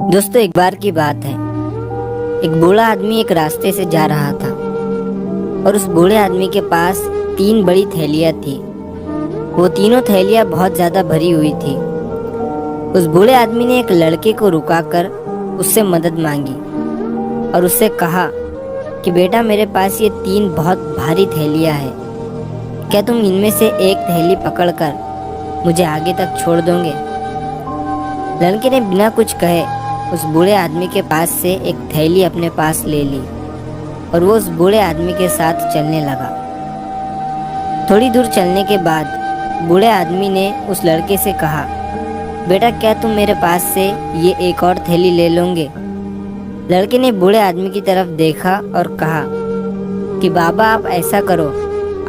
दोस्तों, एक बार की बात है। एक बूढ़ा आदमी एक रास्ते से जा रहा था और उस बूढ़े आदमी के पास 3 बड़ी थैलियाँ थी। वो तीनों थैलियाँ बहुत ज़्यादा भरी हुई थी। उस बूढ़े आदमी ने एक लड़के को रुकाकर उससे मदद मांगी और उससे कहा कि बेटा, मेरे पास ये 3 बहुत भारी थैलियाँ हैं। क्या तुम इनमें से एक थैली पकड़कर मुझे आगे तक छोड़ दोगे? लड़के ने बिना कुछ कहे उस बूढ़े आदमी के पास से एक थैली अपने पास ले ली और वो उस बूढ़े आदमी के साथ चलने लगा। थोड़ी दूर चलने के बाद बूढ़े आदमी ने उस लड़के से कहा, बेटा, क्या तुम मेरे पास से ये एक और थैली ले लोगे? लड़के ने बूढ़े आदमी की तरफ देखा और कहा कि बाबा, आप ऐसा करो,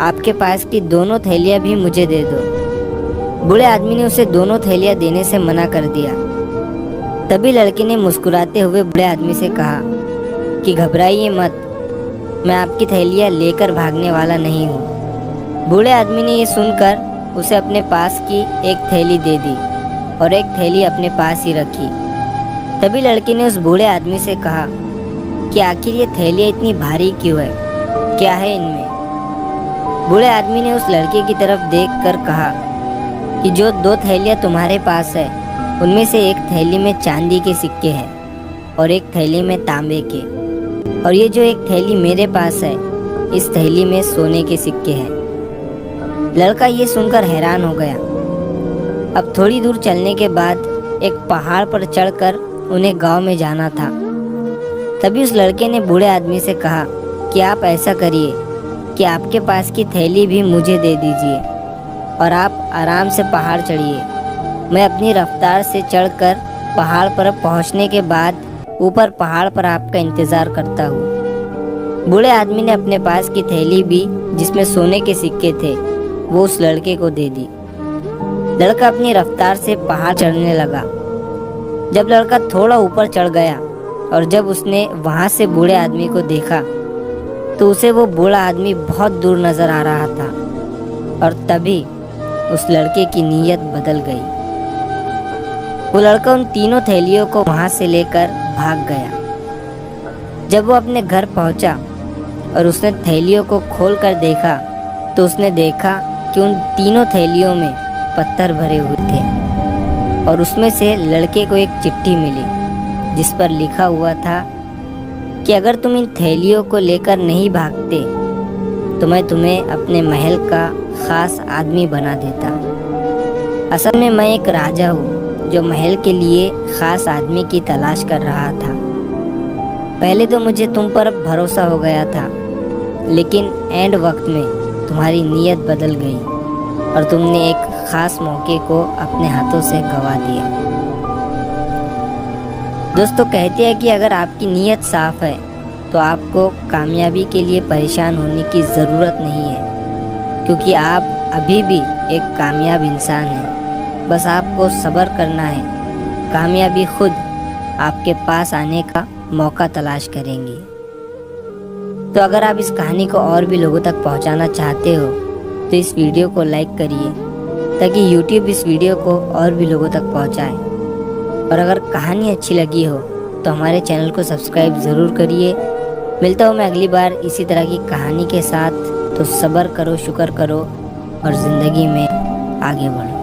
आपके पास की दोनों थैलियाँ भी मुझे दे दो। बूढ़े आदमी ने उसे दोनों थैलियाँ देने से मना कर दिया। तभी लड़के ने मुस्कुराते हुए बूढ़े आदमी से कहा कि घबराइए मत, मैं आपकी थैलियाँ लेकर भागने वाला नहीं हूँ। बूढ़े आदमी ने ये सुनकर उसे अपने पास की एक थैली दे दी और एक थैली अपने पास ही रखी। तभी लड़के ने उस बूढ़े आदमी से कहा कि आखिर ये थैलियाँ इतनी भारी क्यों है, क्या है इनमें? बूढ़े आदमी ने उस लड़के की तरफ देखकर कहा कि जो 2 थैलियाँ तुम्हारे पास है, उनमें से एक थैली में चांदी के सिक्के हैं और एक थैली में तांबे के, और ये जो एक थैली मेरे पास है, इस थैली में सोने के सिक्के हैं। लड़का ये सुनकर हैरान हो गया। अब थोड़ी दूर चलने के बाद एक पहाड़ पर चढ़कर उन्हें गांव में जाना था। तभी उस लड़के ने बूढ़े आदमी से कहा कि आप ऐसा करिए कि आपके पास की थैली भी मुझे दे दीजिए और आप आराम से पहाड़ चढ़िए। मैं अपनी रफ्तार से चढ़कर पहाड़ पर पहुंचने के बाद ऊपर पहाड़ पर आपका इंतज़ार करता हूँ। बूढ़े आदमी ने अपने पास की थैली भी, जिसमें सोने के सिक्के थे, वो उस लड़के को दे दी। लड़का अपनी रफ्तार से पहाड़ चढ़ने लगा। जब लड़का थोड़ा ऊपर चढ़ गया और जब उसने वहाँ से बूढ़े आदमी को देखा तो उसे वो बूढ़ा आदमी बहुत दूर नज़र आ रहा था और तभी उस लड़के की नीयत बदल गई। वो लड़का उन तीनों थैलियों को वहाँ से लेकर भाग गया। जब वो अपने घर पहुँचा और उसने थैलियों को खोल कर देखा तो उसने देखा कि उन तीनों थैलियों में पत्थर भरे हुए थे और उसमें से लड़के को एक चिट्ठी मिली जिस पर लिखा हुआ था कि अगर तुम इन थैलियों को लेकर नहीं भागते तो मैं तुम्हें अपने महल का ख़ास आदमी बना देता। असल में मैं एक राजा हूँ जो महल के लिए ख़ास आदमी की तलाश कर रहा था। पहले तो मुझे तुम पर भरोसा हो गया था, लेकिन एंड वक्त में तुम्हारी नीयत बदल गई और तुमने एक ख़ास मौके को अपने हाथों से गंवा दिया। दोस्तों, कहते हैं कि अगर आपकी नीयत साफ़ है तो आपको कामयाबी के लिए परेशान होने की ज़रूरत नहीं है, क्योंकि आप अभी भी एक कामयाब इंसान हैं। बस आपको सब्र करना है। कामयाबी खुद आपके पास आने का मौका तलाश करेंगी। तो अगर आप इस कहानी को और भी लोगों तक पहुंचाना चाहते हो तो इस वीडियो को लाइक करिए ताकि YouTube इस वीडियो को और भी लोगों तक पहुंचाए। और अगर कहानी अच्छी लगी हो तो हमारे चैनल को सब्सक्राइब ज़रूर करिए। मिलता हूँ मैं अगली बार इसी तरह की कहानी के साथ। तो सब्र करो, शुक्र करो और ज़िंदगी में आगे बढ़ो।